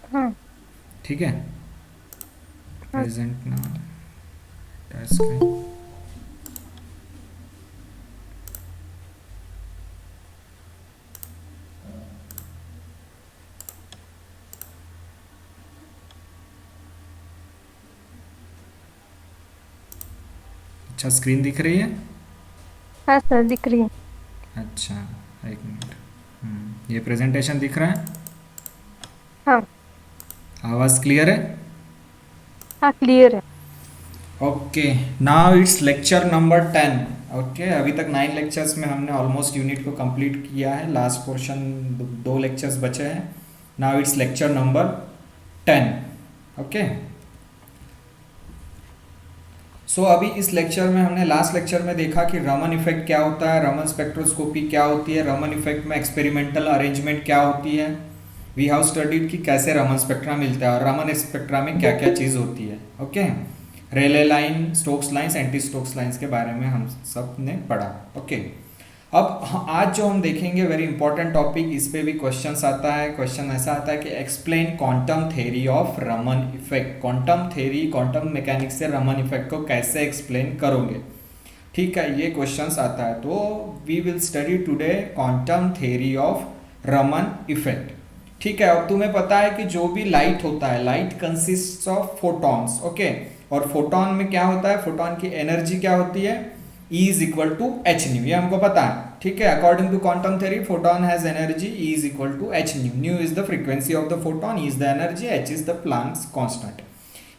हाँ। ठीक है। हाँ। प्रेजेंट ना टच स्क्रीन। अच्छा, स्क्रीन दिख रही है। हाँ सर, दिख रही है। अच्छा, एक मिनट। ये प्रेजेंटेशन दिख रहा है। हाँ। आवाज़ क्लियर है। हाँ, क्लियर है। Okay, now it's lecture number 10। Okay, अभी तक 9 लेक्चर्स में हमने ऑलमोस्ट यूनिट को कंप्लीट किया है। लास्ट पोर्शन, दो लेक्चर्स बचे हैं। Now it's lecture number 10। Okay, so अभी इस लेक्चर में हमने लास्ट लेक्चर में देखा कि रमन इफेक्ट क्या होता है, रमन स्पेक्ट्रोस्कोपी क्या होती है, रमन इफेक्ट में एक्सपेरिमेंटल अरेंजमेंट क्या होती है। वी हैव स्टडीड कि कैसे रमन स्पेक्ट्रा मिलता है और रमन स्पेक्ट्रा में क्या क्या चीज़ होती है। Okay, Rayleigh line, Stokes lines, anti Stokes lines के बारे में हम सब ने पढ़ा। ओके, अब आज जो हम देखेंगे वेरी इंपॉर्टेंट टॉपिक, इस पे भी क्वेश्चंस आता है। क्वेश्चन ऐसा आता है कि explain quantum theory of Raman effect. Quantum theory, quantum mechanics से रमन इफेक्ट को कैसे एक्सप्लेन करोगे। ठीक है, ये क्वेश्चंस आता है। तो we will study today quantum theory of Raman effect. ठीक है, अब तुम्हें पता है कि जो भी लाइट होता है, light consist of photons. Okay, और फोटॉन में क्या होता है, फोटॉन की एनर्जी क्या होती है, E is equal to h nu, ये हमको पता है। ठीक है, according to quantum theory photon has energy E is equal to h nu. Nu is the frequency of the photon, E is the energy, h is the Planck's constant.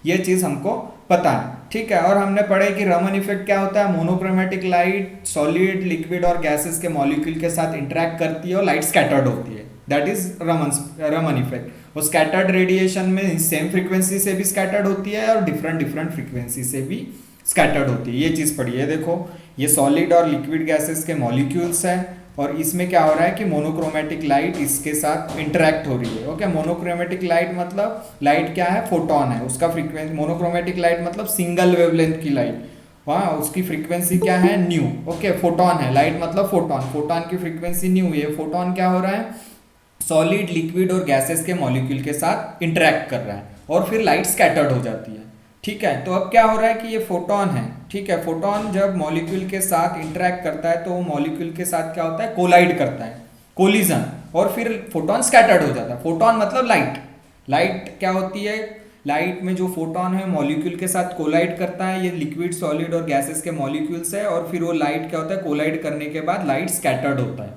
ये चीज हमको पता है। ठीक है, और हमने पढ़े कि रमन इफेक्ट क्या होता है। मोनोक्रोमेटिक लाइट सॉलिड, लिक्विड और गैसेस के मॉलिक्यूल के साथ इंटरेक्ट करती है और लाइट स्कैटर्ड होती है। That is Raman effect. वो स्कैटर्ड रेडिएशन में सेम फ्रीक्वेंसी से भी स्कैटर्ड होती है और डिफरेंट डिफरेंट फ्रीक्वेंसी से भी स्कैटर्ड होती है। ये चीज़ पढ़िए। देखो, ये सॉलिड और लिक्विड गैसेस के मॉलिक्यूल्स हैं और इसमें क्या हो रहा है कि मोनोक्रोमेटिक लाइट इसके साथ इंटरेक्ट हो रही है। ओके, मोनोक्रोमेटिक लाइट मतलब लाइट क्या है, फोटॉन है, उसका फ्रीक्वेंसी। मोनोक्रोमेटिक लाइट मतलब सिंगल वेवलेंथ की लाइट, वहाँ उसकी फ्रीक्वेंसी क्या है, न्यू। ओके, फोटॉन है, लाइट मतलब फोटॉन, फोटॉन की फ्रीक्वेंसी न्यू। ये फोटॉन क्या हो रहा है, सॉलिड, लिक्विड और गैसेस के मॉलिक्यूल के साथ इंटरेक्ट कर रहा है और फिर लाइट स्कैटर्ड हो जाती है। ठीक है, तो अब क्या हो रहा है कि ये फोटॉन है। ठीक है, फोटॉन जब मॉलिक्यूल के साथ इंटरेक्ट करता है तो वो मॉलिक्यूल के साथ क्या होता है, कोलाइड करता है, कोलिजन, और फिर फोटॉन स्कैटर्ड हो जाता है। फोटॉन मतलब लाइट। लाइट क्या होती है, लाइट में जो फोटॉन है मॉलिक्यूल के साथ कोलाइड करता है। ये लिक्विड, सॉलिड और गैसेस के मॉलिक्यूल्स है और फिर वो लाइट क्या होता है, कोलाइड करने के बाद लाइट स्कैटर्ड होता है।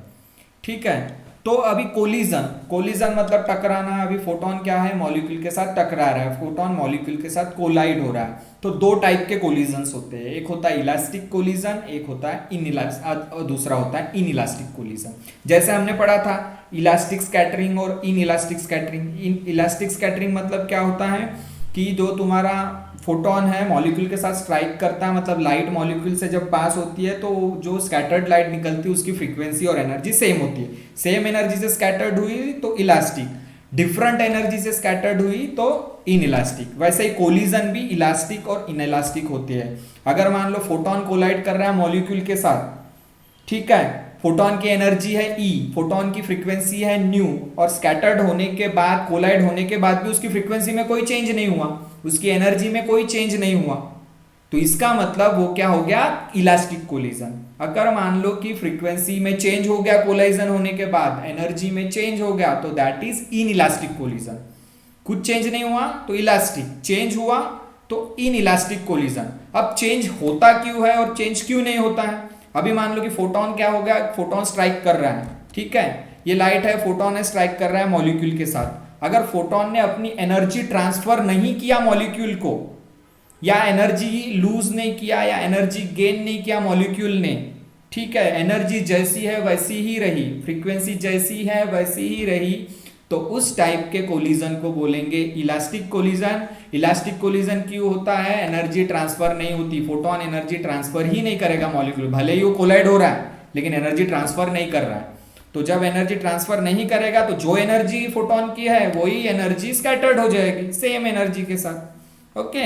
ठीक है, तो अभी कोलिजन, कोलिजन मतलब टकराना। अभी फोटॉन क्या है, मॉलिक्यूल के साथ टकरा रहा है, फोटॉन मॉलिक्यूल के साथ कोलाइड हो रहा है। तो दो टाइप के कोलिजन्स होते हैं, एक होता है इलास्टिक कोलिजन, एक होता है इनइलास्टिक, और दूसरा होता है इनइलास्टिक कोलिजन। जैसे हमने पढ़ा था इलास्टिक स्कैटरिंग और in elastic scattering. In elastic scattering मतलब क्या होता है कि जो तुम्हारा फोटॉन है मॉलिक्यूल के साथ स्ट्राइक करता है, मतलब लाइट मॉलिक्यूल से जब पास होती है तो जो स्कैटर्ड लाइट निकलती है उसकी फ्रीक्वेंसी और एनर्जी सेम होती है। सेम एनर्जी से स्कैटर्ड हुई तो इलास्टिक, डिफरेंट एनर्जी से स्कैटर्ड हुई तो इन इलास्टिक। वैसे ही कोलिजन भी इलास्टिक और इन इलास्टिक होती है। अगर मान लो फोटॉन कोलाइड कर रहा है मॉलिक्यूल के साथ, ठीक है, फोटॉन की एनर्जी है ई, फोटॉन की फ्रीक्वेंसी है न्यू, और स्कैटर्ड होने के बाद, कोलाइड होने के बाद भी उसकी फ्रीक्वेंसी में कोई चेंज नहीं हुआ, उसकी एनर्जी में कोई चेंज नहीं हुआ, तो इसका मतलब वो क्या हो गया, इलास्टिक कोलिजन। अगर मान लो कि फ्रीक्वेंसी में चेंज हो गया कोलाइजन होने के बाद, एनर्जी में चेंज हो गया, तो that is inelastic collision. कुछ चेंज नहीं हुआ तो इलास्टिक, चेंज हुआ तो इन इलास्टिक कोलिजन। अब चेंज होता क्यों है और चेंज क्यों नहीं होता है। अभी मान लो कि फोटोन क्या हो गया, फोटोन स्ट्राइक कर रहा है, ठीक है, ये लाइट है, फोटोन है, स्ट्राइक कर रहा है मॉलिक्यूल के साथ। अगर फोटोन ने अपनी एनर्जी ट्रांसफर नहीं किया मॉलिक्यूल को, या एनर्जी लूज नहीं किया या एनर्जी गेन नहीं किया मॉलिक्यूल ने, ठीक है, एनर्जी जैसी है वैसी ही रही, फ्रीक्वेंसी जैसी है वैसी ही रही, तो उस टाइप के कोलिजन को बोलेंगे इलास्टिक कोलिजन। इलास्टिक कोलिजन क्यों होता है, एनर्जी ट्रांसफर नहीं होती, फोटोन एनर्जी ट्रांसफर ही नहीं करेगा मॉलिक्यूल, भले ही वो कोलाइड हो रहा है लेकिन एनर्जी ट्रांसफर नहीं कर रहा है। तो जब एनर्जी ट्रांसफर नहीं करेगा तो जो एनर्जी फोटोन की है वही एनर्जी स्कैटर्ड हो जाएगी सेम एनर्जी के साथ। ओके,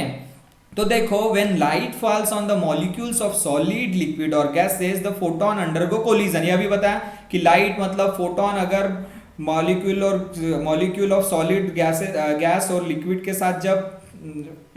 तो देखो, when light falls on the molecules of solid, liquid और gases the photon undergo collision. ये अभी बताया कि लाइट मतलब फोटोन अगर मॉलिक्यूल ऑफ सॉलिड गैस और लिक्विड के साथ जब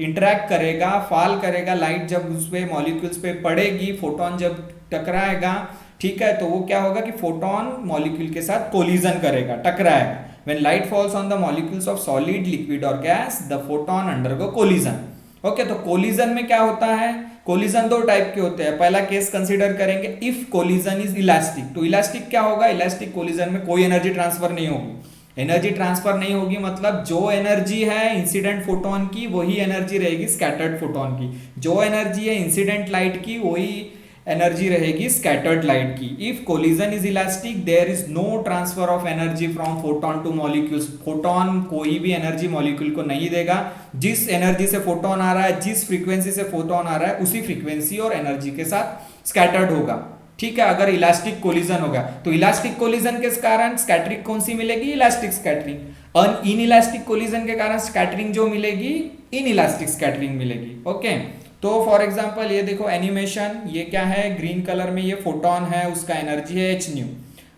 इंटरेक्ट करेगा, फॉल करेगा, लाइट जब उस पे मॉलिक्यूल्स पे पड़ेगी, फोटोन जब टकराएगा, ठीक है, तो वो क्या होगा कि फोटोन मॉलिक्यूल के साथ कोलिजन करेगा, टकराएगा। When light falls on the molecules of solid, liquid और gas, the photon undergo collision. Okay, तो कोलिजन में क्या होता है? कोलिजन दो टाइप के होते हैं। पहला केस कंसीडर करेंगे इफ कोलिजन इज इलास्टिक। तो इलास्टिक क्या होगा? इलास्टिक कोलिजन में कोई एनर्जी ट्रांसफर नहीं होगी। एनर्जी ट्रांसफर नहीं होगी मतलब जो एनर्जी है इंसिडेंट फोटोन की वही एनर्जी रहेगी स्कैटर्ड फोटोन की। जो एनर्जी है इंसिडेंट लाइट की वही एनर्जी रहेगी स्कैटर्ड लाइट की। If collision is elastic there is no transfer of energy from photon to molecules. Photon कोई भी एनर्जी मॉलिक्यूल को नहीं देगा। जिस एनर्जी से फोटोन आ रहा है, जिस फ्रीक्वेंसी से फोटोन आ रहा है, उसी फ्रीक्वेंसी और एनर्जी के साथ स्कैटर्ड होगा। ठीक है, अगर इलास्टिक कोलिजन होगा तो इलास्टिक कोलिजन के कारण स्कैटरिंग कौन सी मिलेगी? Elastic scattering. In elastic collision के कारण स्कैटरिंग जो मिलेगी इन इलास्टिक स्कैटरिंग मिलेगी। ओके, तो फॉर एग्जांपल ये देखो एनिमेशन, ये क्या है? ग्रीन कलर में ये फोटोन है, उसका एनर्जी है h न्यू।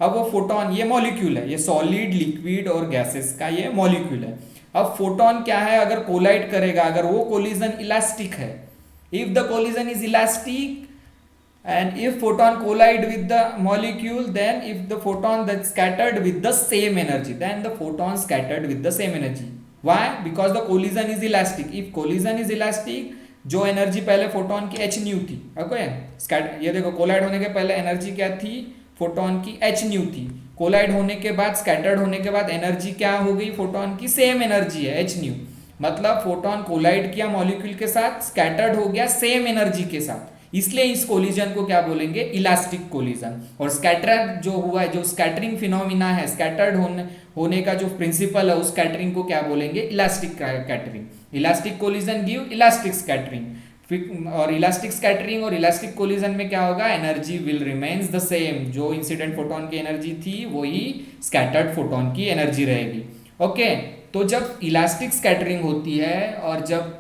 अब वो फोटोन, ये मॉलिक्यूल है, ये सॉलिड, लिक्विड और गैसेस का ये मॉलिक्यूल है। अब फोटोन क्या है? अगर कोलाइड करेगा, अगर वो कोलिजन इलास्टिक है, if the collision is elastic and if photon collide with the molecule, then if the photon that scattered with the same energy, then the photon scattered with the same energy. Why? Because the collision is elastic. If collision is elastic, जो energy पहले photon की h nu थी, okay, ये देखो collide होने के पहले energy क्या थी? फोटोन की h न्यू थी। कोलाइड होने के बाद, स्कैटर्ड होने के बाद एनर्जी क्या हो गई? फोटोन की सेम एनर्जी है h न्यू। मतलब फोटोन कोलाइड किया मॉलिक्यूल के साथ, स्कैटर्ड हो गया सेम एनर्जी के साथ, इसलिए इस कोलिजन को क्या बोलेंगे? Elastic collision. और स्कैटर जो हुआ है, जो स्कैटरिंग फिनोमिना है, स्कैटर्ड होने का जो प्रिंसिपल है, उस स्कैटरिंग को क्या बोलेंगे? Elastic scattering. Elastic collision give elastic scattering. और इलास्टिक स्कैटरिंग और इलास्टिक कोलिजन में क्या होगा? Energy will remains the same. जो इंसिडेंट फोटोन की एनर्जी थी वही स्कैटर्ड फोटोन की एनर्जी रहेगी। ओके, तो जब इलास्टिक स्कैटरिंग होती है और जब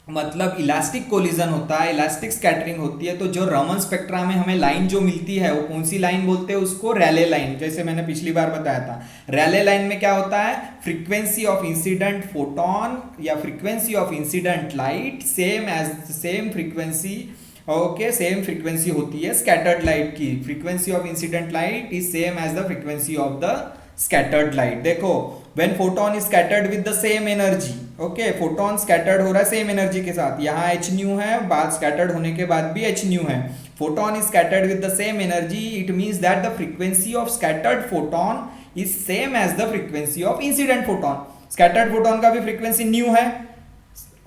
मतलब इलास्टिक कोलिजन होता है, इलास्टिक स्कैटरिंग होती है, तो जो रमन स्पेक्ट्रा में हमें लाइन जो मिलती है वो कौन सी लाइन बोलते हैं? उसको रैले लाइन। जैसे मैंने पिछली बार बताया था, रैले लाइन में क्या होता है? फ्रीक्वेंसी ऑफ इंसिडेंट फोटोन या frequency of incident light same frequency, okay, same frequency होती है स्कैटर्ड लाइट की। Frequency of incident light is same as the frequency of the scattered light. देखो, when photon is scattered with the same energy, okay, photon scattered हो रहा है same energy के साथ, यहाँ h न्यू है, बाद स्कैटर्ड होने के बाद भी h न्यू है। Photon is scattered with the same energy, it means that the frequency of scattered photon is same as the frequency of incident photon. Scattered photon का भी फ्रीक्वेंसी न्यू है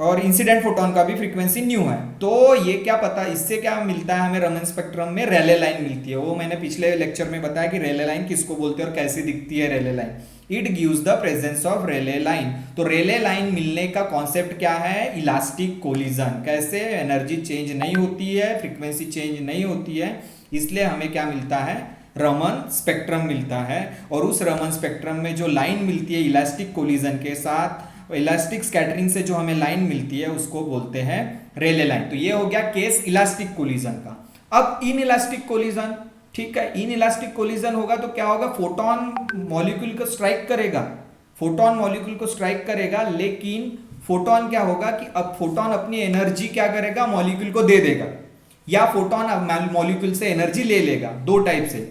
और इंसिडेंट फोटोन का भी frequency new है। तो ये क्या पता, इससे क्या मिलता है हमें? रमन स्पेक्ट्रम में रेले लाइन मिलती है। वो मैंने पिछले लेक्चर में बताया कि रेले लाइन किसको बोलते हैं और कैसे दिखती है Rayleigh line. It gives the presence of Rayleigh line. तो रेले लाइन मिलने का कॉन्सेप्ट क्या है? Elastic collision. कैसे? एनर्जी चेंज नहीं होती है, फ्रीक्वेंसी चेंज नहीं होती है, इसलिए हमें क्या मिलता है? रमन स्पेक्ट्रम मिलता है। और उस रमन स्पेक्ट्रम में जो लाइन मिलती है इलास्टिक कोलिजन के साथ, इलास्टिक स्कैटरिंग से जो हमें लाइन मिलती है उसको बोलते हैं रेले लाइन। तो ये हो गया केस इलास्टिक कोलिजन का। अब इन इलास्टिक कोलिजन, ठीक है, इन इलास्टिक कोलिजन होगा तो क्या होगा? फोटोन मॉलिक्यूल को स्ट्राइक करेगा, फोटोन मॉलिक्यूल को स्ट्राइक करेगा, लेकिन फोटोन क्या होगा कि अब फोटोन अपनी एनर्जी क्या करेगा? मॉलिक्यूल को दे देगा, या फोटोन मॉलिक्यूल से एनर्जी ले लेगा। दो टाइप से।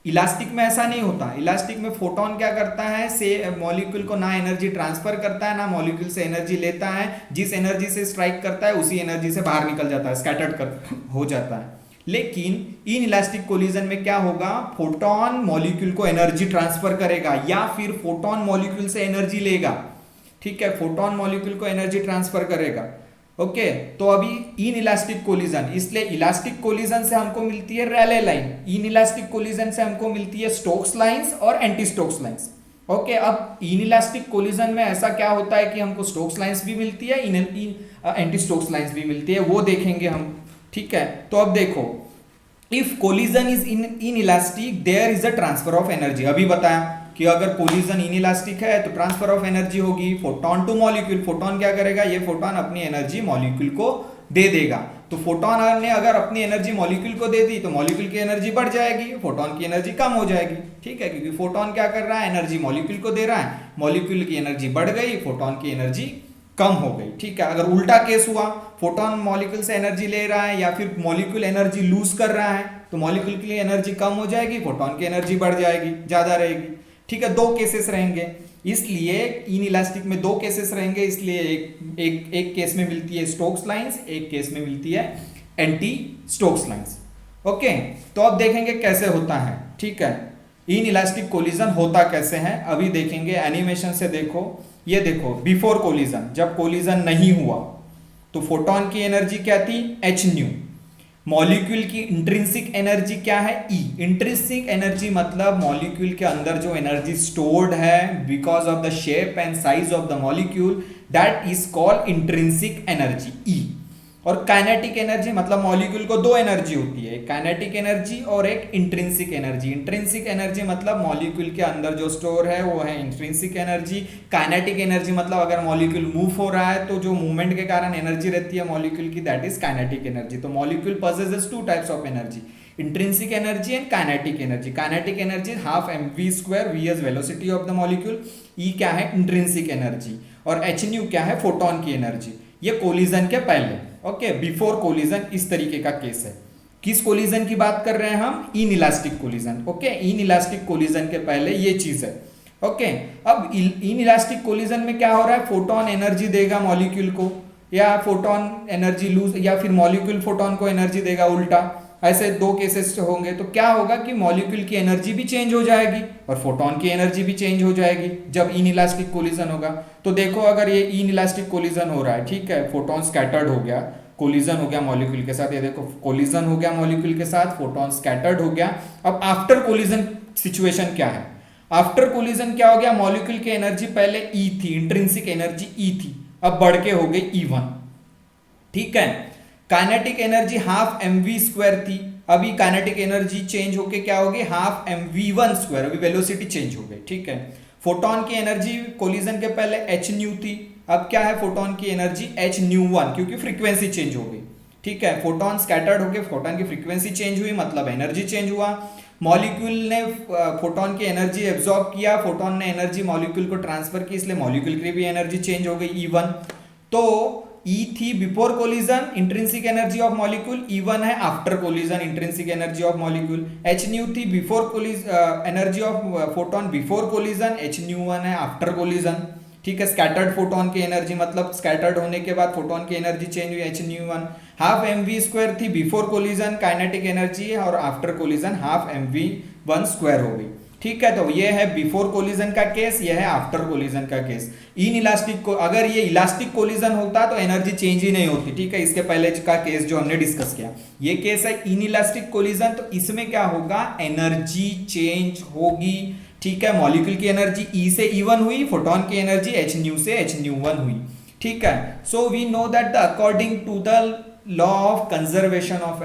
इलास्टिक में ऐसा नहीं होता। इलास्टिक में फोटोन क्या करता है? से मॉलिक्यूल को ना एनर्जी ट्रांसफर करता है ना मॉलिक्यूल से एनर्जी लेता है। जिस एनर्जी से स्ट्राइक करता है उसी एनर्जी से बाहर निकल जाता है, स्कैटर्ड हो जाता है। लेकिन इन इलास्टिक कोलिजन में क्या होगा? फोटोन मॉलिक्यूल को एनर्जी ट्रांसफर करेगा या फिर फोटोन मॉलिक्यूल से एनर्जी लेगा। ठीक है, फोटोन मॉलिक्यूल को एनर्जी ट्रांसफर करेगा। ओके, तो अभी इन इलास्टिक कोलिजन, इसलिए इलास्टिक कोलिजन से हमको मिलती है Rayleigh line, inelastic collision से हमको मिलती है स्टोक्स लाइंस और एंटी स्टोक्स लाइंस। ओके, अब इन इलास्टिक कोलिजन में ऐसा क्या होता है कि हमको स्टोक्स लाइंस भी मिलती है, एंटी स्टोक्स लाइंस भी मिलती है, वो देखेंगे हम। ठीक है, तो अब देखो, if collision is inelastic there is a transfer of energy. अभी बताया कि अगर कोलिजन इन इलास्टिक है तो ट्रांसफर ऑफ एनर्जी होगी फोटोन टू मॉलिक्यूल। फोटोन क्या करेगा? ये फोटोन अपनी एनर्जी मॉलिक्यूल को दे देगा। तो फोटोन ने अगर अपनी एनर्जी मॉलिक्यूल को दे दी तो मॉलिक्यूल की एनर्जी बढ़ जाएगी, फोटोन की एनर्जी कम हो जाएगी। ठीक है, क्योंकि फोटोन क्या कर रहा है, एनर्जी मॉलिक्यूल को दे रहा है, मॉलिक्यूल की एनर्जी बढ़ गई, फोटोन की एनर्जी कम हो गई। ठीक है, अगर उल्टा केस हुआ, फोटोन मॉलिक्यूल से एनर्जी ले रहा है या फिर मॉलिक्यूल एनर्जी लूज कर रहा है, तो मॉलिक्यूल की एनर्जी कम हो जाएगी, फोटोन की एनर्जी बढ़ जाएगी, ज्यादा रहेगी। ठीक है, दो केसेस रहेंगे, इसलिए इन इलास्टिक में दो केसेस रहेंगे, इसलिए एक केस में मिलती है स्टोक्स लाइंस, एक केस में मिलती है एंटी स्टोक्स लाइंस। ओके, तो अब देखेंगे कैसे होता है। ठीक है, इन इलास्टिक कोलिजन होता कैसे है अभी देखेंगे, एनिमेशन से देखो। ये देखो बिफोर कोलिजन, जब कोलिजन नहीं हुआ तो फोटोन की एनर्जी क्या थी, एच न्यू। मॉलिक्यूल की इंट्रिंसिक एनर्जी क्या है, ई। इंट्रिंसिक एनर्जी मतलब मॉलिक्यूल के अंदर जो एनर्जी स्टोर्ड है because of the shape and size of the molecule, that is called intrinsic energy, E. और काइनेटिक एनर्जी मतलब मॉलिक्यूल को दो एनर्जी होती है, एक काइनेटिक एनर्जी और एक इंट्रिंसिक एनर्जी। इंट्रिंसिक एनर्जी मतलब मॉलिक्यूल के अंदर जो स्टोर है वो है इंट्रिंसिक एनर्जी। काइनेटिक एनर्जी मतलब अगर मॉलिक्यूल मूव हो रहा है तो जो मूवमेंट के कारण एनर्जी रहती है मॉलिक्यूल की, दैट इज काइनेटिक एनर्जी। तो molecule possesses two types of energy, intrinsic energy and kinetic energy. Kinetic energy half mv², v is velocity of the molecule, E क्या है इंट्रिंसिक एनर्जी, और h nu क्या है photon की energy. ये collision के पहले, ओके, बिफोर कोलिजन इस तरीके का केस है। किस कोलिजन की बात कर रहे हैं हम, in elastic collision. Okay, in elastic collision के पहले ये चीज है। ओके, अब इन इलास्टिक कोलिजन में क्या हो रहा है, फोटोन एनर्जी देगा मॉलिक्यूल को, या फोटोन एनर्जी लूज, या फिर मॉलिक्यूल फोटोन को एनर्जी देगा, उल्टा। ऐसे दो केसेस होंगे, तो क्या होगा कि मॉलिक्यूल की एनर्जी भी चेंज हो जाएगी और फोटोन की एनर्जी भी चेंज हो जाएगी जब इन इलास्टिक कोलिजन होगा। तो देखो अगर ये इन इलास्टिक कोलिजन हो रहा है, ठीक है, फोटोन स्कैटर्ड हो गया, कोलिजन हो गया मॉलिक्यूल के साथ, ये देखो कोलिजन हो गया मॉलिक्यूल के साथ, फोटोन स्कैटर्ड हो गया। अब आफ्टर कोलिजन सिचुएशन क्या है, आफ्टर कोलिजन क्या हो गया, मॉलिक्यूल की एनर्जी पहले ई थी, इंट्रिंसिक एनर्जी ई थी, अब बढ़ के हो गई E1। ठीक है, काइनेटिक एनर्जी हाफ mv² थी, अभी काइनेटिक एनर्जी चेंज होके क्या होगी, हाफ mv1², अभी वेलोसिटी चेंज हो गई। ठीक है, फोटोन की एनर्जी कोलिजन के पहले h न्यू थी, अब क्या है फोटोन की एनर्जी h न्यू1, क्योंकि फ्रीक्वेंसी चेंज हो गई। ठीक है, फोटोन स्कैटर्ड होके फोटोन की फ्रीक्वेंसी चेंज हुई, मतलब एनर्जी चेंज हुआ। मॉलिक्यूल ने फोटोन की एनर्जी एब्जॉर्ब किया, फोटोन ने एनर्जी मॉलिक्यूल को ट्रांसफर की, इसलिए मॉलिक्यूल की भी एनर्जी चेंज हो गई E1। तो E थी before collision intrinsic energy of molecule, E1 है after collision intrinsic energy of molecule. H nu थी before energy of photon before collision, H nu one है आफ्टर कोलिजन। ठीक है, स्कैटर्ड फोटोन की एनर्जी मतलब स्कैटर्ड होने के बाद फोटोन की एनर्जी चेंज हुई, H न्यू1। हाफ mv² थी बिफोर कोलिजन काइनेटिक एनर्जी, और आफ्टर कोलिजन हाफ mv1² हो गई। ठीक है, तो ये है बिफोर कोलिजन का केस, ये है आफ्टर कोलिजन का केस। इन इलास्टिक को अगर ये इलास्टिक कोलिजन होता तो एनर्जी चेंज ही नहीं होती। ठीक है, इसके पहले का केस जो हमने डिस्कस किया, ये केस है इन इलास्टिक कोलिजन, तो इसमें क्या होगा, एनर्जी चेंज होगी। ठीक है, मॉलिक्यूल की एनर्जी E से E1 हुई, फोटोन की एनर्जी H न्यू से H न्यू1 हुई। ठीक है, so we know that the according to the law of conservation of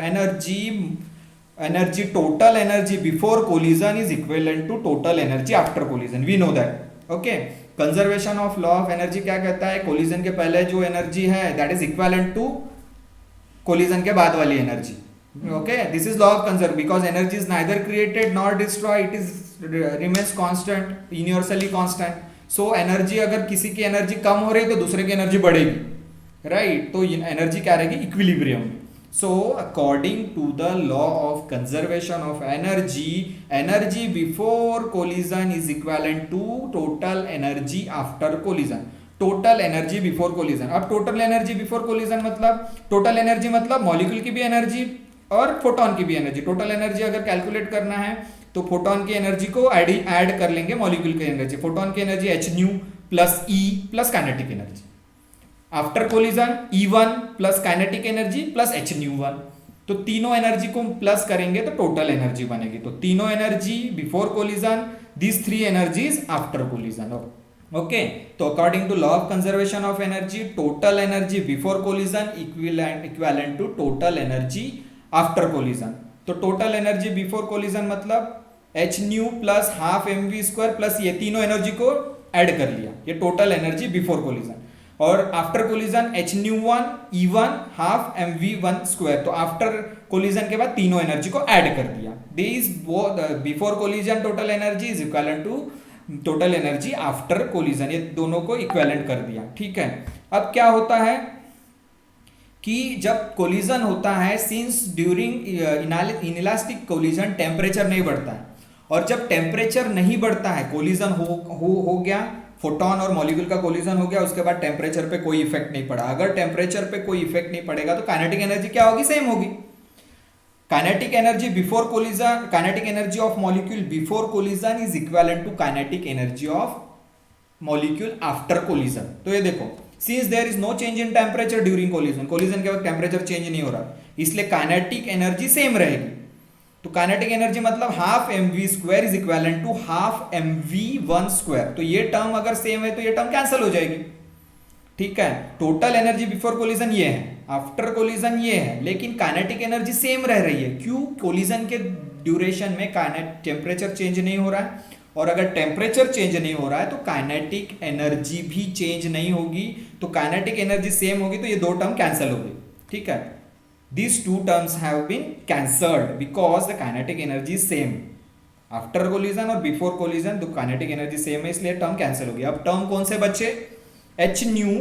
energy total energy before collision is equivalent to total energy after collision, we know that। okay, conservation of law of energy क्या कहता है, collision के पहले जो energy है that is equivalent to collision के बाद वाली energy। okay, this is law of conservation because energy is neither created nor destroyed, it is remains constant, universally constant। so energy अगर किसी की energy कम हो रही तो दूसरे की energy बढ़ेगी, right? तो energy क्या रहेगी, equilibrium। So according to the law of conservation of energy, energy before collision is equivalent to total energy after collision। total energy before collision, अब total energy before collision मतलब total energy मतलब molecule की भी energy और photon की भी energy. total energy अगर calculate करना है तो फोटोन की एनर्जी को ऐड कर लेंगे मॉलिक्यूल की एनर्जी। फोटोन की energy h nu plus E plus kinetic energy, after collision E1 plus kinetic energy plus H न्यू1, तो तीनों एनर्जी को प्लस करेंगे तो टोटल एनर्जी बनेगी। तो तीनों energy before collision, this three energies after collision. Okay, तो according to law of conservation of energy, total energy before collision equivalent to total energy after collision. तो टोटल एनर्जी बिफोर कोलिजन मतलब H nu plus half mv² plus ये तीनों energy को add कर लिया, ये total energy before collision. और after collision h nu one E one half m v one square, तो आफ्टर कोलिजन के बाद तीनों एनर्जी को ऐड कर दिया। This before collision total energy is equal to total energy after collision, ये दोनों को इक्विवेलेंट कर दिया। ठीक है, अब क्या होता है कि जब कोलिजन होता है, since during inelastic collision temperature नहीं बढ़ता है, और जब टेम्परेचर नहीं बढ़ता है, कोलिजन हो गया, फोटोन और मॉलिक्यूल का कोलिजन हो गया, उसके बाद टेम्परेचर पे कोई इफेक्ट नहीं पड़ा। अगर टेम्परेचर पे कोई इफेक्ट नहीं पड़ेगा तो काइनेटिक एनर्जी क्या होगी, सेम होगी। Kinetic energy before collision, kinetic energy of molecule before collision is equivalent to kinetic energy of molecule after collision. तो ये देखो, since there is no change in temperature during collision, collision के वक्त temperature change नहीं हो रहा, इसलिए kinetic energy same रहेगी। तो काइनेटिक एनर्जी मतलब half m v square is equivalent to half m v one square. तो ये टर्म अगर सेम है तो ये टर्म कैंसिल हो जाएगी। ठीक है, टोटल एनर्जी बिफोर कोलिजन ये है, आफ्टर कोलिजन ये है, लेकिन काइनेटिक एनर्जी सेम रह रही है। क्यों? कोलिजन के ड्यूरेशन में टेम्परेचर चेंज नहीं हो रहा है, और अगर टेम्परेचर चेंज नहीं हो रहा है तो काइनेटिक एनर्जी भी चेंज नहीं होगी। तो काइनेटिक एनर्जी सेम होगी तो ये दो टर्म कैंसिल हो गई। ठीक है, these two terms have been cancelled because the kinetic energy is same after collision और before collision, तो kinetic energy same है, इसलिए टर्म कैंसिल हो गया। अब टर्म कौन से बचे? h nu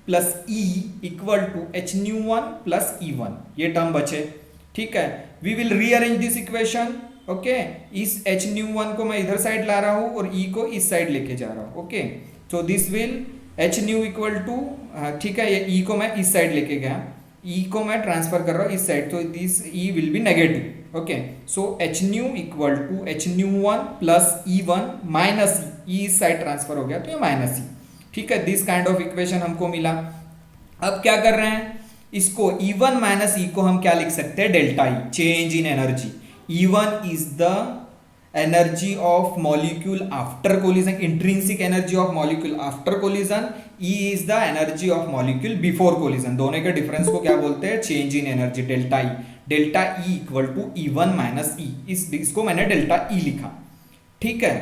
plus e equal to h nu one plus e one, ये टर्म बचे। ठीक है, we will rearrange this equation. Okay, इस h न्यू वन को मैं इधर साइड ला रहा हूं और e को इस साइड लेके जा रहा हूं। Okay, so this will h nu equal to, ठीक है, ये e को मैं इस साइड लेके गया, e को मैं ट्रांसफर कर रहा हूँ इस साइड, तो this e will be negative. Okay, so h nu equal to h nu one plus e one minus e इस साइड ट्रांसफर हो गया तो ये माइनस e। ठीक है, दिस काइंड ऑफ इक्वेशन हमको मिला। अब क्या कर रहे हैं, इसको e1 माइनस e को हम क्या लिख सकते हैं, delta e, change in energy. e1 is the energy of molecule after collision, intrinsic energy of molecule after collision, E is the energy of molecule before collision. दोनों के डिफरेंस को क्या बोलते हैं, change in energy, delta E. Delta E equal to E1 minus E, इसको मैंने delta E लिखा। ठीक है,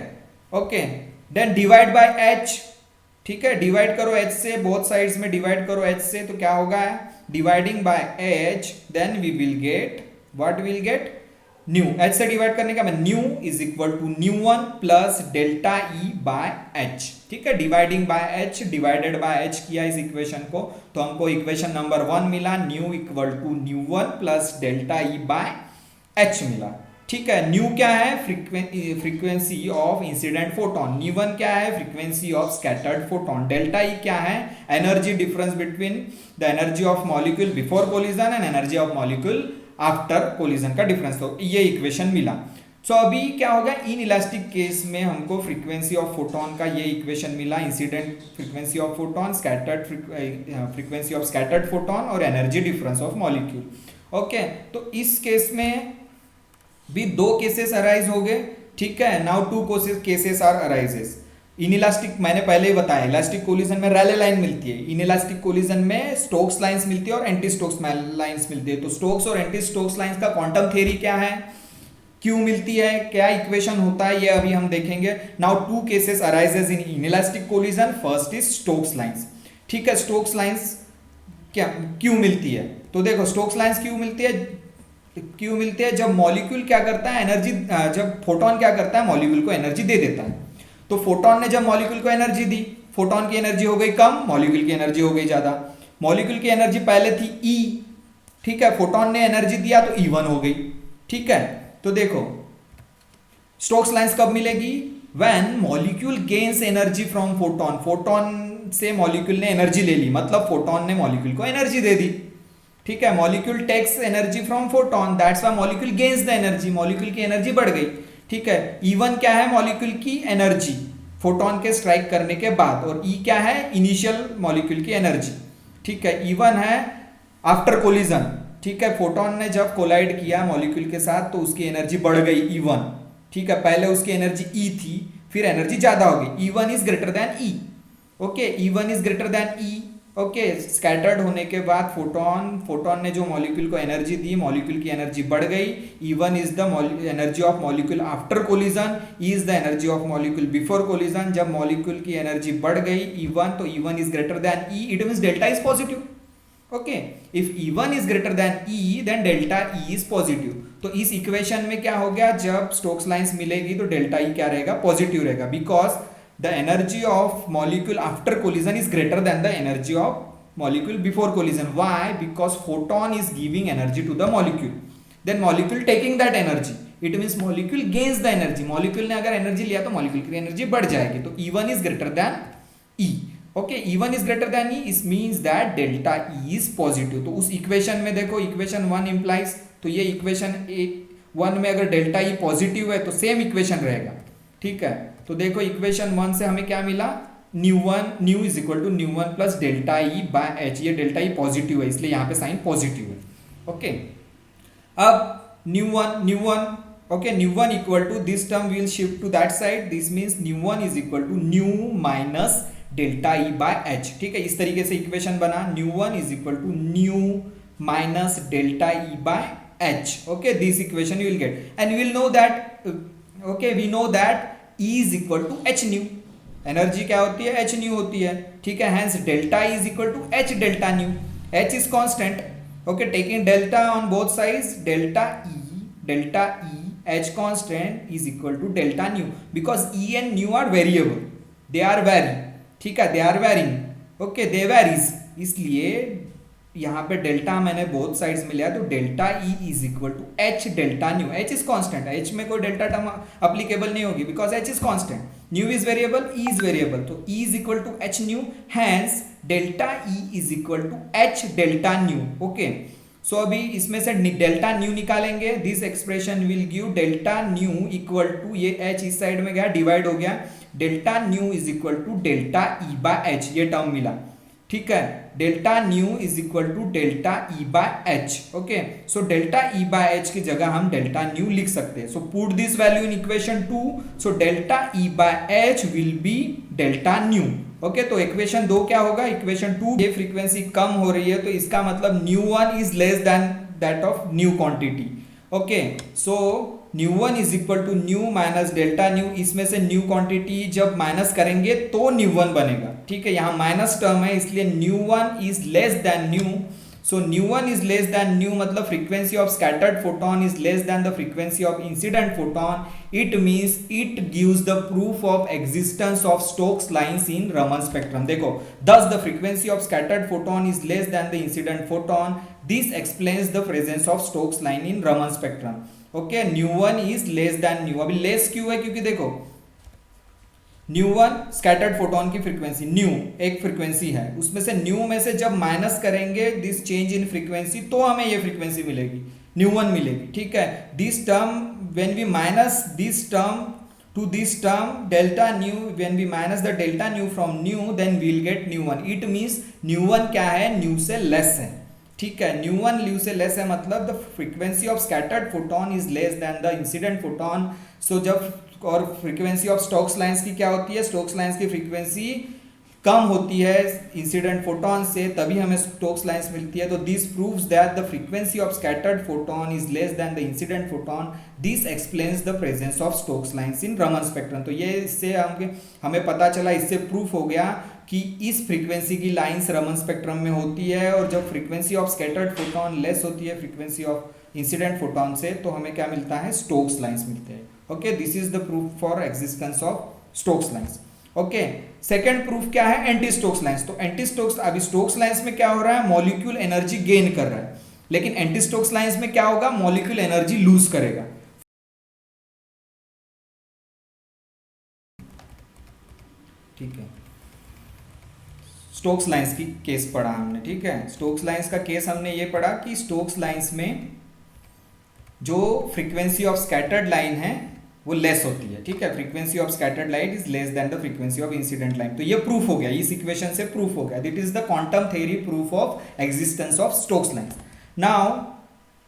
okay, then divide by h। ठीक है, डिवाइड करो h से, बोथ साइड्स में डिवाइड करो h से, तो क्या होगा, dividing by h, then we will get what will get, nu. h से डिवाइड करने का मैं, nu is equal to nu one plus delta E by h। ठीक है, dividing by h, divided by h किया इस इक्वेशन को, तो हमको इक्वेशन नंबर 1 मिला, nu equal to nu one plus delta E by h मिला। ठीक है, न्यू क्या है, frequency of incident photon, nu one क्या है, frequency of scattered photon, delta E क्या है, energy difference between the energy of molecule before collision and energy of molecule after collision का डिफरेंस। तो ये इक्वेशन मिला। सो अभी क्या होगा, इन इलास्टिक केस में हमको फ्रीक्वेंसी ऑफ फोटोन का ये इक्वेशन मिला, incident frequency of photon, scattered frequency of scattered photon और energy difference of molecule. Okay, तो इस केस में भी दो केसेस अराइज हो गए। ठीक है, now two cases are arises. Inelastic मैंने पहले ही बताया, इलास्टिक कोलिजन में रैले लाइन मिलती है, इनइलास्टिक कोलिजन में स्टोक्स लाइंस मिलती है और एंटी स्टोक्स लाइंस मिलती है। तो स्टोक्स और एंटी स्टोक्स लाइंस का क्वांटम थ्योरी क्या है, क्यों मिलती है, क्या इक्वेशन होता है, ये अभी हम देखेंगे। Now two cases arises in inelastic collision, first is Stokes lines. ठीक है, स्टोक्स लाइंस क्या क्यों मिलती है, तो देखो स्टोक्स लाइंस क्यों मिलती है, जब मॉलिक्यूल क्या करता है, एनर्जी, जब फोटोन क्या करता है, मॉलिक्यूल को एनर्जी दे देता है। तो फोटोन ने जब मॉलिक्यूल को एनर्जी दी, फोटोन की एनर्जी हो गई कम, मॉलिक्यूल की एनर्जी हो गई ज्यादा। मॉलिक्यूल की एनर्जी पहले थी E, ठीक है, फोटोन ने एनर्जी दिया तो E1 हो गई। ठीक है, तो देखो स्टोक्स लाइंस कब मिलेगी, when molecule gains energy from photon, photon से मॉलिक्यूल ने एनर्जी ले ली, मतलब फोटोन ने मॉलिक्यूल को एनर्जी दे दी। ठीक है, molecule takes energy from photon, that's why molecule gains the energy, molecule की एनर्जी बढ़ गई। ठीक है, E1 क्या है, मॉलिक्यूल की एनर्जी फोटोन के स्ट्राइक करने के बाद, और E क्या है, इनिशियल मॉलिक्यूल की एनर्जी। ठीक है, E1 है आफ्टर कोलिजन। ठीक है, फोटोन ने जब कोलाइड किया मॉलिक्यूल के साथ तो उसकी एनर्जी बढ़ गई E1। ठीक है, पहले उसकी एनर्जी E थी, फिर एनर्जी ज्यादा हो गई, E1 is greater than E। Okay, E1 is greater than E। Okay scattered होने के बाद फोटोन ने जो मॉलिक्यूल को एनर्जी दी, मॉलिक्यूल की एनर्जी बढ़ गई। E1 is the energy of molecule after collision, E is the energy of molecule before collision. जब मॉलिक्यूल की एनर्जी बढ़ गई E1, तो E1 is greater than E, it means delta is positive. Okay if E1 is greater than E then delta E is positive. तो इस equation में क्या हो गया, जब स्टोक्स लाइंस मिलेगी तो डेल्टा E क्या रहेगा, पॉजिटिव रहेगा, because the energy of molecule after collision is greater than the energy of molecule before collision. Why? Because photon is giving energy to the molecule, then molecule taking that energy, it means molecule gains the energy. molecule ने अगर energy लिया तो molecule की energy बढ़ जाएगी, तो E1 is greater than E. okay E1 is greater than E, it means that delta E is positive. तो उस इक्वेशन में देखो, इक्वेशन 1 implies, तो ये इक्वेशन 1 में अगर डेल्टा E पॉजिटिव है तो सेम इक्वेशन रहेगा। ठीक है, तो देखो इक्वेशन 1 से हमें क्या मिला, nu is equal to nu one plus delta E by h. ये डेल्टा ई पॉजिटिव है इसलिए यहाँ पे साइन पॉजिटिव है। ओके अब nu one okay nu one equal to this term will shift to that side, this means nu one is equal to nu minus delta E by h. ठीक है, इस तरीके से इक्वेशन बना, nu one is equal to nu minus delta E by h. Okay this equation you will get and you will know that okay we know that E is equal to h nu, energy क्या होती है, h nu होती है। ठीक है, hence delta E is equal to h delta nu, h is constant. okay taking delta on both sides, delta E h constant is equal to delta nu, because E and nu are variable, they are vary। ठीक है, they are varying, okay they varies, इसलिए यहाँ पे delta मैंने both sides में लिया, तो delta E is equal to h delta nu. H is constant, h में कोई डेल्टा टर्म अप्लीकेबल नहीं होगी because h is constant, nu is variable, E is variable, तो E is equal to h nu, hence delta E is equal to h delta nu. Okay so अभी इसमें से delta nu निकालेंगे, this expression will give delta nu equal to, ये h इस side में गया divide हो गया, delta nu is equal to delta E by h, ये टर्म मिला। ठीक है, delta nu is equal to delta E by h. Okay so delta E by h की जगह हम डेल्टा न्यू लिख सकते हैं, so put this value in equation 2, so delta E by h will be delta nu. Okay तो equation 2 क्या होगा, equation 2, ये फ्रीक्वेंसी कम हो रही है तो इसका मतलब nu one is less than that of nu quantity. Okay so nu one is equal to nu minus delta nu, इसमें से न्यू क्वांटिटी जब माइनस करेंगे तो न्यू वन बनेगा। ठीक है, यहाँ माइनस टर्म है इसलिए nu one is less than nu, so nu one is less than nu मतलब frequency of scattered photon is less than the frequency of incident photon, it means it gives the proof of existence of Stokes lines in Raman spectrum. देखो thus the frequency of scattered photon is less than the incident photon, this explains the presence of Stokes line in Raman spectrum. Okay nu one is less than new, अभी less क्यों है, क्योंकि देखो new one scattered photon की frequency, new एक frequency है, उसमें से न्यू में से जब माइनस करेंगे दिस चेंज इन फ्रीक्वेंसी तो हमें ये फ्रीक्वेंसी मिलेगी, न्यू वन मिलेगी। ठीक है, this term when we minus this term to this term delta nu, when we minus the delta nu from nu then we will get nu one, it means nu one क्या है, nu से less है। ठीक है, nu one nu से less है मतलब the frequency of scattered photon is less than the incident photon। so जब और फ्रीक्वेंसी ऑफ स्टोक्स लाइंस की क्या होती है, स्टोक्स लाइंस की फ्रीक्वेंसी कम होती है इंसिडेंट फोटोन से, तभी हमें स्टोक्स लाइंस मिलती है। तो this proves that the frequency of scattered photon is less than the incident photon, this explains the presence of Stokes lines in Raman spectrum. तो ये इससे हमें पता चला, इससे प्रूफ हो गया कि इस फ्रीक्वेंसी की लाइंस रमन स्पेक्ट्रम में होती है, और जब frequency of scattered photon less होती है फ्रीक्वेंसी ऑफ इंसिडेंट फोटोन से तो हमें क्या मिलता है, स्टोक्स लाइंस मिलते हैं। Okay this is the proof for existence of Stokes lines. Okay second proof क्या है, एंटी स्टोक्स लाइंस। तो एंटी स्टोक्स, अभी स्टोक्स लाइंस में क्या हो रहा है, मॉलिक्यूल एनर्जी गेन कर रहा है, लेकिन एंटी स्टोक्स लाइंस में क्या होगा, मॉलिक्यूल एनर्जी लूज करेगा। ठीक है, स्टोक्स लाइंस की केस पढ़ा हमने। ठीक है, स्टोक्स लाइंस का केस हमने ये पढ़ा कि स्टोक्स लाइंस में जो फ्रीक्वेंसी ऑफ स्कैटर्ड लाइन है वो लेस होती है। ठीक है, frequency of scattered light is less than the frequency of incident line. तो ये प्रूफ हो गया, इस इक्वेशन से प्रूफ हो गया, this is the quantum theory proof of existence of Stokes lines. Now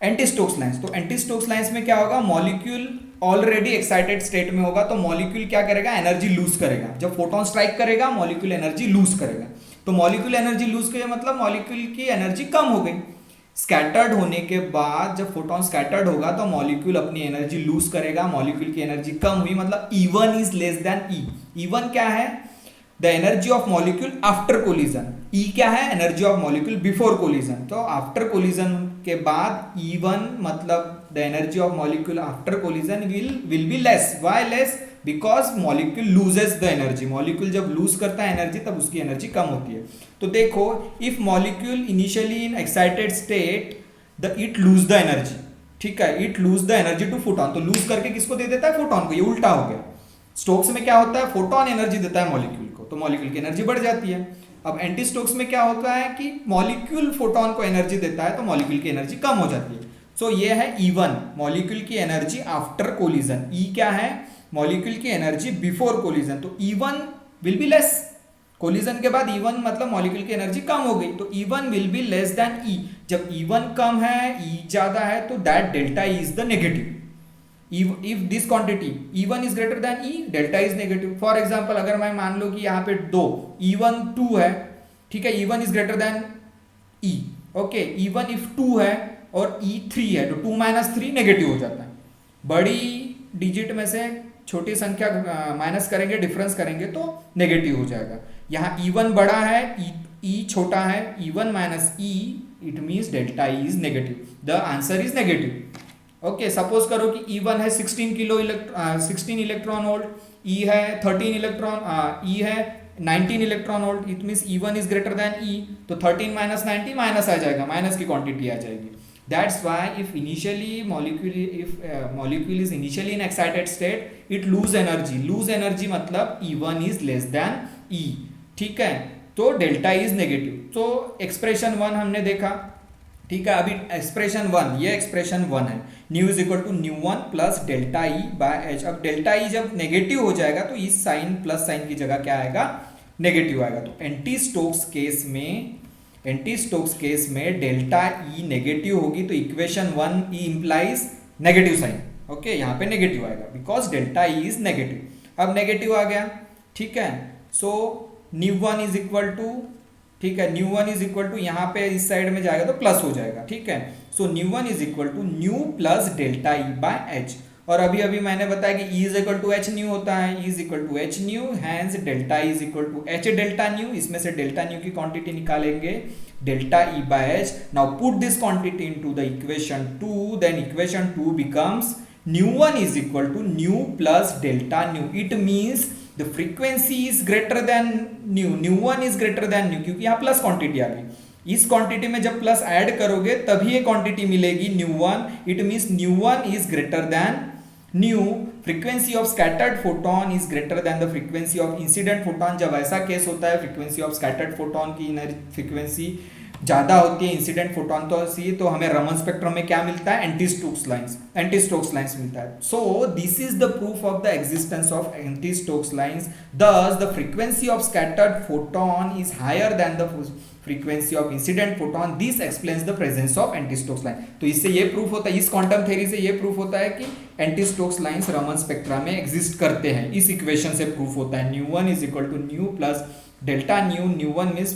anti Stokes lines, तो एंटी स्टोक्स लाइंस में क्या होगा, मॉलिक्यूल ऑलरेडी एक्साइटेड स्टेट में होगा तो मॉलिक्यूल क्या करेगा, एनर्जी लूज करेगा। जब फोटोन स्ट्राइक करेगा मॉलिक्यूल एनर्जी लूज करेगा। तो मॉलिक्यूल एनर्जी लूज किया मतलब मॉलिक्यूल की एनर्जी कम हो गई। स्कैटर्ड होने के बाद जब फोटोन स्कैटर्ड होगा तो मॉलिक्यूल अपनी एनर्जी लूज करेगा, मॉलिक्यूल की एनर्जी कम हुई मतलब E1 is less than E। E1 क्या है? The energy of molecule after collision. E क्या है? Energy of molecule before collision. तो आफ्टर कोलिजन के बाद E1 मतलब the energy of molecule after collision will be less. Why less? Because molecule loses the energy. Molecule जब loose करता है energy तब उसकी एनर्जी कम होती है। तो देखो, if molecule initially in excited state the it lose the energy, ठीक है, it lose the energy to photon. तो लूज करके किसको दे देता है? फोटोन को। ये उल्टा हो गया। स्टोक्स में क्या होता है? फोटोन एनर्जी देता है मॉलिक्यूल को, तो मॉलिक्यूल की एनर्जी बढ़ जाती है। अब एंटी स्टोक्स में क्या होता है कि मॉलिक्यूल फोटोन को एनर्जी देता है तो मॉलिक्यूल की एनर्जी कम हो जाती है। सो ये है E1 मॉलिक्यूल की एनर्जी आफ्टर कोलिजन। E क्या है? मॉलिक्यूल की एनर्जी बिफोर कोलिजन। तो E1 will be less. Collision के बाद E1 मतलब मॉलिक्यूल की एनर्जी कम हो गई, तो E1 will be less than E। जब E1 कम है, E ज्यादा है, तो that delta E is the negative. if this quantity E1 is greater than E, delta is negative. For example, अगर मैं मान लो कि यहाँ पे दो E1 2 है, ठीक है, E1 is greater than E, okay, E1 if 2 है और E 3 है तो 2 माइनस 3 नेगेटिव हो जाता है। बड़ी डिजिट में से छोटी संख्या माइनस करेंगे, डिफरेंस करेंगे तो नेगेटिव हो जाएगा। यहाँ E1 बड़ा है, E छोटा है, E1 minus E, it means delta E is negative. The answer is negative. Okay, suppose करो कि E1 है 16 इलेक्ट्रॉन वोल्ट, E है 13 इलेक्ट्रॉन, E है 19 electron volt, it means E1 is greater than E। तो 13 minus 90 minus आ जाएगा, minus की quantity आ जाएगी। That's why if initially molecule is initially in excited state it lose energy. Lose energy मतलब E1 is less than E, ठीक है, तो delta is negative. तो एक्सप्रेशन 1 हमने देखा, ठीक है। अभी एक्सप्रेशन 1, ये एक्सप्रेशन 1 है, nu is equal to nu 1 plus delta E by h. अब डेल्टा ई जब नेगेटिव हो जाएगा तो इस साइन प्लस साइन की जगह क्या आएगा? नेगेटिव आएगा। तो एंटी स्टोक्स केस में डेल्टा ई नेगेटिव होगी तो equation 1 E implies negative sign, okay, यहाँ पे नेगेटिव आएगा because delta E is negative. अब नेगेटिव आ गया, ठीक है, so nu 1 is equal to, ठीक है, न्यू 1 इज इक्वल टू यहाँ पे इस साइड में जाएगा तो प्लस हो जाएगा, ठीक है। So nu 1 is equal to nu plus delta E by h. और अभी अभी मैंने बताया कि E is equal to h nu होता है, E is equal to h nu, hence delta E is equal to h delta nu. इसमें से डेल्टा न्यू की क्वांटिटी निकालेंगे, delta E by h. Now put this quantity into the equation 2, then equation 2 becomes nu 1 is equal to nu plus delta nu. It means the frequency is greater than nu, nu 1 is greater than nu, क्योंकि यहाँ plus quantity आ गई। इस quantity में जब plus add करोगे तभी ये quantity मिलेगी new 1। It means new 1 is greater than new. Frequency of scattered photon is greater than the frequency of incident photon. जब ऐसा केस होता है, फ्रीक्वेंसी ऑफ स्कैटर्ड फोटोन की फ्रीक्वेंसी ज्यादा होती है इंसिडेंट फोटोन तो सी, तो हमें रमन स्पेक्ट्रम में क्या मिलता है? एंटी स्टोक्स लाइंस मिलता है। So this is the proof of the existence of anti Stokes lines. Thus the frequency of scattered photon is higher than the frequency of incident photon. This explains the presence of anti Stokes line. तो इससे ये proof होता है, इस quantum theory से ये proof होता है कि anti Stokes lines Raman spectra में एग्जिस्ट करते हैं। इस इक्वेशन से प्रूफ होता है, nu 1 is equal to nu plus delta nu. Nu 1 means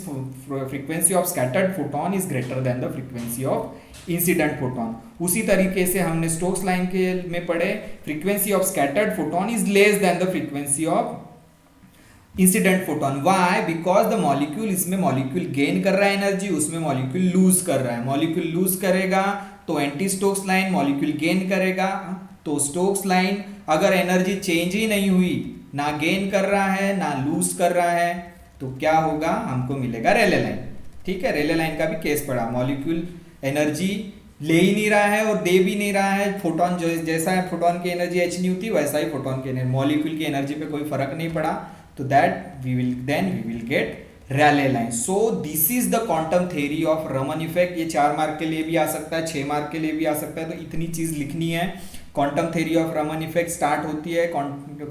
frequency of scattered photon is greater than the frequency of incident photon. उसी तरीके से हमने स्टोक्स लाइन के में पढ़े, frequency of scattered photon is less than the frequency of incident photon. Why? Because the molecule, इसमें molecule gain कर रहा है एनर्जी, उसमें मॉलिक्यूल लूज कर रहा है। मॉलिक्यूल लूज करेगा तो anti Stokes line, molecule gain करेगा तो स्टोक्स लाइन। अगर एनर्जी चेंज ही नहीं हुई, ना गेन कर रहा है ना लूज कर रहा है, तो क्या होगा? हमको मिलेगा रेले लाइन, ठीक है। रेले लाइन का भी केस पड़ा, मॉलिक्यूल एनर्जी ले ही नहीं रहा है और दे भी नहीं रहा है। फोटोन जो जैसा है, फोटोन की एनर्जी एच न्यू थी, वैसा ही फोटोन की एनर्जी, मॉलिक्यूल की एनर्जी पे कोई फर्क नहीं पड़ा, तो that we will get Rayleigh line. So this is the quantum theory of Raman effect. ये 4 मार्क के लिए भी आ सकता है, 6 मार्क के लिए भी आ सकता है, तो इतनी चीज लिखनी है। Quantum theory of Raman effect start होती है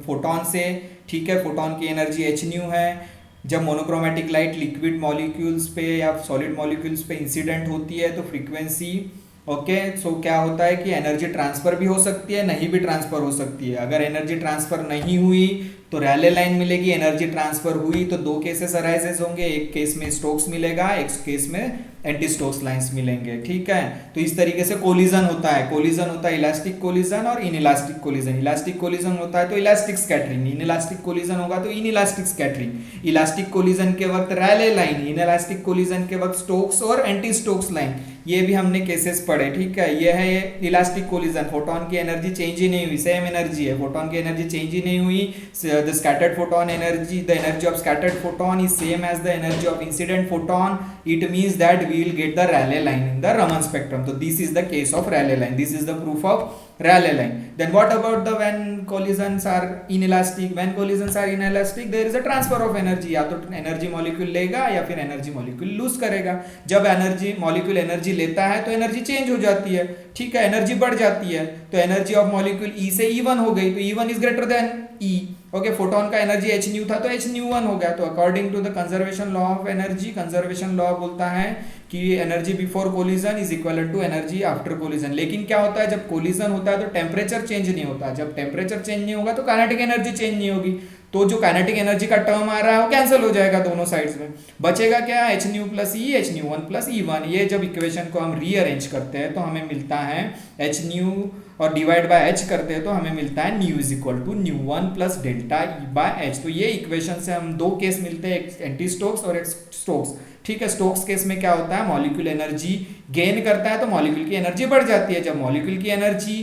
फोटोन से, ठीक है। फोटोन की एनर्जी एच न्यू है। जब मोनोक्रोमेटिक लाइट लिक्विड मॉलिक्यूल्स पे या सॉलिड मॉलिक्यूल्स पे इंसिडेंट होती है तो फ्रीक्वेंसी, ओके, सो क्या होता है कि एनर्जी ट्रांसफर भी हो सकती है, नहीं भी ट्रांसफर हो सकती है। अगर एनर्जी ट्रांसफर नहीं हुई तो रैले लाइन मिलेगी, एनर्जी ट्रांसफर हुई तो दो केसेस अराइजेस होंगे, एक केस में स्टोक्स मिलेगा, एक केस में एंटी स्टोक्स लाइंस मिलेंगे, ठीक है। तो इस तरीके से कोलिजन होता है, कोलिजन होता है इलास्टिक कोलिजन और इनइलास्टिक कोलिजन। इलास्टिक कोलिजन होता है तो इलास्टिक स्कैटरिंग, इनइलास्टिक कोलिजन होगा तो इनइलास्टिक स्कैटरिंग। इलास्टिक कोलिजन के वक्त रैले लाइन, इनइलास्टिक कोलिजन के वक्त स्टोक्स और एंटी स्टोक्स लाइन, ये भी हमने केसेस पढ़े, ठीक है। ये है इलास्टिक कोलिजन, फोटोन की एनर्जी चेंज ही नहीं हुई, सेम एनर्जी है, फोटोन की एनर्जी चेंज ही नहीं हुई, the scattered photon energy, the energy of scattered photon is same as the energy of incident photon, it means that we will get the Rayleigh line in the Raman spectrum. तो this is the case of Rayleigh line, this is the proof of Rayleigh line. Then what about the when collisions are inelastic? When collisions are inelastic, there is a transfer of energy. या तो energy molecule लेगा या फिर energy molecule loose करेगा। जब energy molecule energy लेता है तो एनर्जी चेंज हो जाती है, ठीक है, एनर्जी बढ़ जाती है। तो एनर्जी ऑफ मॉलिक्यूल E से E1 हो गई, तो E1 is greater than E। ओके, फोटोन का एनर्जी h न्यू था तो h न्यू 1 हो गया। तो according to the conservation law of energy, conservation law बोलता है कि energy before collision is equal to energy after collision. लेकिन क्या होता है, जब कोलिजन होता है तो टेम्परेचर चेंज नहीं होता, जब टेम्परेचर चेंज नहीं होगा तो काइनेटिक एनर्जी चेंज नहीं होगी, तो जो काइनेटिक एनर्जी का टर्म आ रहा है वो कैंसिल हो जाएगा दोनों साइड्स में। बचेगा क्या, एच न्यू प्लस ई, एच न्यू 1 प्लस E1। ये जब इक्वेशन को हम रीअरेंज करते हैं तो हमें मिलता है एच न्यू और डिवाइड बाय एच करते हैं तो हमें मिलता है nu is equal to nu 1 plus delta E by h. तो ये इक्वेशन से हम दो केस मिलते हैं, एक एंटी स्टोक्स और एक स्टोक्स, ठीक है। स्टोक्स केस में क्या होता है, मॉलिक्यूल एनर्जी गेन करता है तो मॉलिक्यूल की एनर्जी बढ़ जाती है। जब मॉलिक्यूल की एनर्जी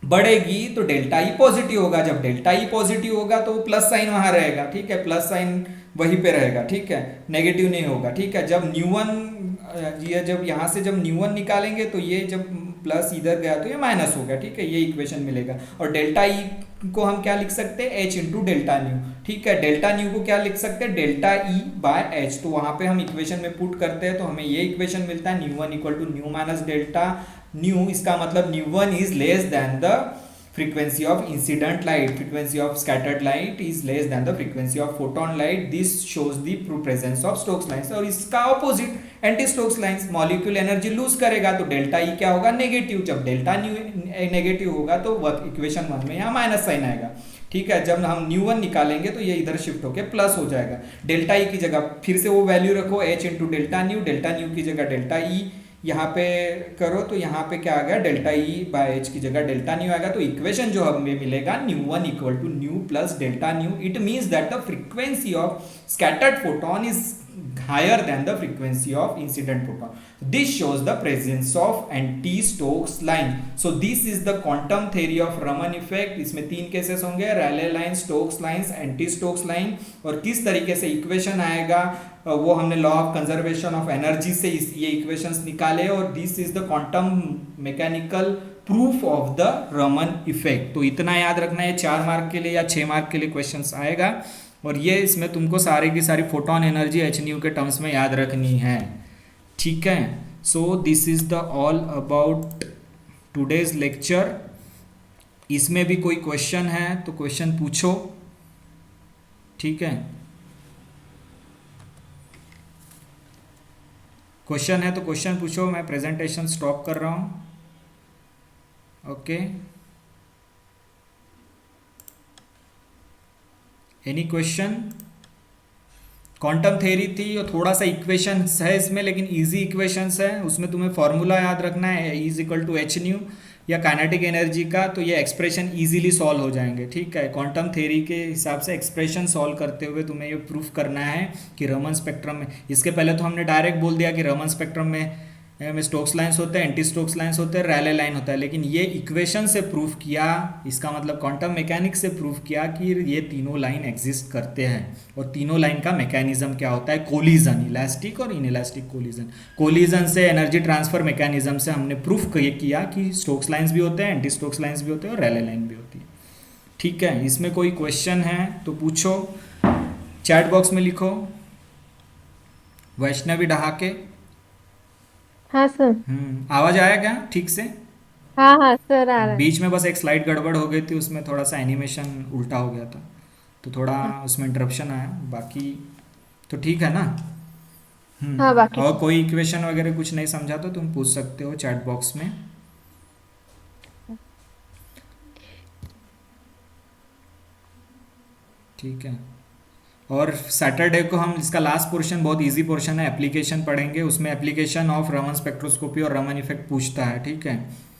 बढ़ेगी तो डेल्टा ई पॉजिटिव होगा, जब डेल्टा ई पॉजिटिव होगा तो प्लस साइन वहां रहेगा, ठीक है, प्लस साइन वहीं पे रहेगा, ठीक है, नेगेटिव नहीं होगा, ठीक है। जब न्यू 1 ये जब यहाँ से जब न्यू 1 निकालेंगे तो ये जब प्लस इधर गया तो ये माइनस हो गया, ठीक है, ये इक्वेशन मिलेगा। और डेल्टा ई को हम क्या लिख सकते हैं, एच इंटू डेल्टा न्यू, ठीक है। डेल्टा न्यू को क्या लिख सकते हैं, डेल्टा ई बाय एच। तो वहां पे हम इक्वेशन में पुट करते हैं तो हमें ये इक्वेशन मिलता है nu 1 equal to nu minus delta nu. इसका मतलब nu 1 is less than the frequency of incident light, frequency of scattered light is less than the frequency of photon light. This shows the presence of Stokes lines। और इसका opposite anti Stokes lines, molecule energy lose करेगा तो delta E क्या होगा, negative. जब delta nu negative होगा तो equation 1 में यहाँ माइनस साइन आएगा, ठीक है। जब हम न्यू 1 निकालेंगे तो ये इधर शिफ्ट होकर प्लस हो जाएगा। डेल्टा ई की जगह फिर से वो वैल्यू रखो, एच इंटू डेल्टा न्यू की जगह डेल्टा ई यहाँ पे करो तो यहाँ पे क्या आ गया, डेल्टा ई बाय एच की जगह डेल्टा न्यू आएगा। तो इक्वेशन जो हमें मिलेगा nu 1 equal to nu plus delta nu. It means that the frequency of scattered photon is higher than the frequency of incident photon. This shows the presence of anti-Stokes line. So this is the quantum theory of Raman effect. इसमें तीन cases होंगे, Rayleigh line, Stokes lines, anti-Stokes line। और किस तरीके से equation आएगा वो हमने law of conservation of energy से ये इक्वेशंस निकाले। और this is the quantum mechanical proof of the Raman effect. तो इतना याद रखना है, 4 मार्क के लिए या 6 मार्क के लिए क्वेश्चंस आएगा। और ये इसमें तुमको सारी की सारी फोटोन एनर्जी एच न्यू के टर्म्स में याद रखनी है, ठीक है। So this is the all about today's lecture. इसमें भी कोई क्वेश्चन है तो क्वेश्चन पूछो, ठीक है। क्वेश्चन है तो क्वेश्चन पूछो, मैं प्रेजेंटेशन स्टॉप कर रहा हूं, okay. Any question? Quantum theory थी और थोड़ा सा इक्वेशंस है इसमें, लेकिन इजी इक्वेशंस है। उसमें तुम्हें फॉर्मूला याद रखना है, E is equal to h nu या काइनेटिक एनर्जी का, तो ये एक्सप्रेशन इजीली सॉल्व हो जाएंगे, ठीक है। क्वांटम थ्योरी के हिसाब से एक्सप्रेशन सॉल्व करते हुए तुम्हें ये प्रूफ करना है कि रमन स्पेक्ट्रम में, इसके पहले तो हमने डायरेक्ट बोल दिया कि रमन स्पेक्ट्रम में स्टोक्स लाइंस होते हैं, एंटी स्टोक्स लाइंस होते हैं, रैले लाइन होता है। लेकिन ये इक्वेशन से प्रूफ किया, इसका मतलब क्वांटम मैकेनिक्स से प्रूफ किया कि ये तीनों लाइन एग्जिस्ट करते हैं। और तीनों लाइन का मैकेनिज्म क्या होता है, कोलिजन, इलास्टिक और इनइलास्टिक कोलिजन। कोलिजन से एनर्जी ट्रांसफर मैकेनिज्म से हमने प्रूफ किया कि स्टोक्स लाइंस भी होते हैं, एंटी स्टोक्स लाइंस भी होते हैं और रैले लाइन भी होती है, ठीक है। इसमें कोई क्वेश्चन है तो पूछो, चैट बॉक्स में लिखो। वैष्णवी डहाके, हाँ सर। आवाज आया क्या ठीक से? हाँ हाँ सर आ रहा है। बीच में बस एक स्लाइड गड़बड़ हो गई थी, उसमें थोड़ा सा एनिमेशन उल्टा हो गया था तो थोड़ा उसमें इंटरप्शन आया, बाकी तो ठीक है ना। हाँ बाकी और कोई इक्वेशन वगैरह कुछ नहीं समझा तो तुम पूछ सकते हो चैट बॉक्स में। ठीक है। और सैटरडे को हम इसका लास्ट पोर्शन बहुत इजी पोर्शन है, एप्लीकेशन पढ़ेंगे। उसमें एप्लीकेशन ऑफ रमन स्पेक्ट्रोस्कोपी और रमन इफेक्ट पूछता है, ठीक है।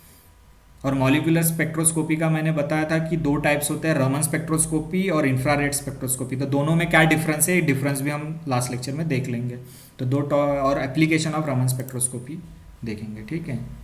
और मॉलिक्यूलर स्पेक्ट्रोस्कोपी का मैंने बताया था कि दो टाइप्स होते हैं, रमन स्पेक्ट्रोस्कोपी और इंफ्रारेड स्पेक्ट्रोस्कोपी। तो दोनों में क्या डिफरेंस है, डिफरेंस भी हम लास्ट लेक्चर में देख लेंगे। तो और एप्लीकेशन ऑफ रमन स्पेक्ट्रोस्कोपी देखेंगे, ठीक है।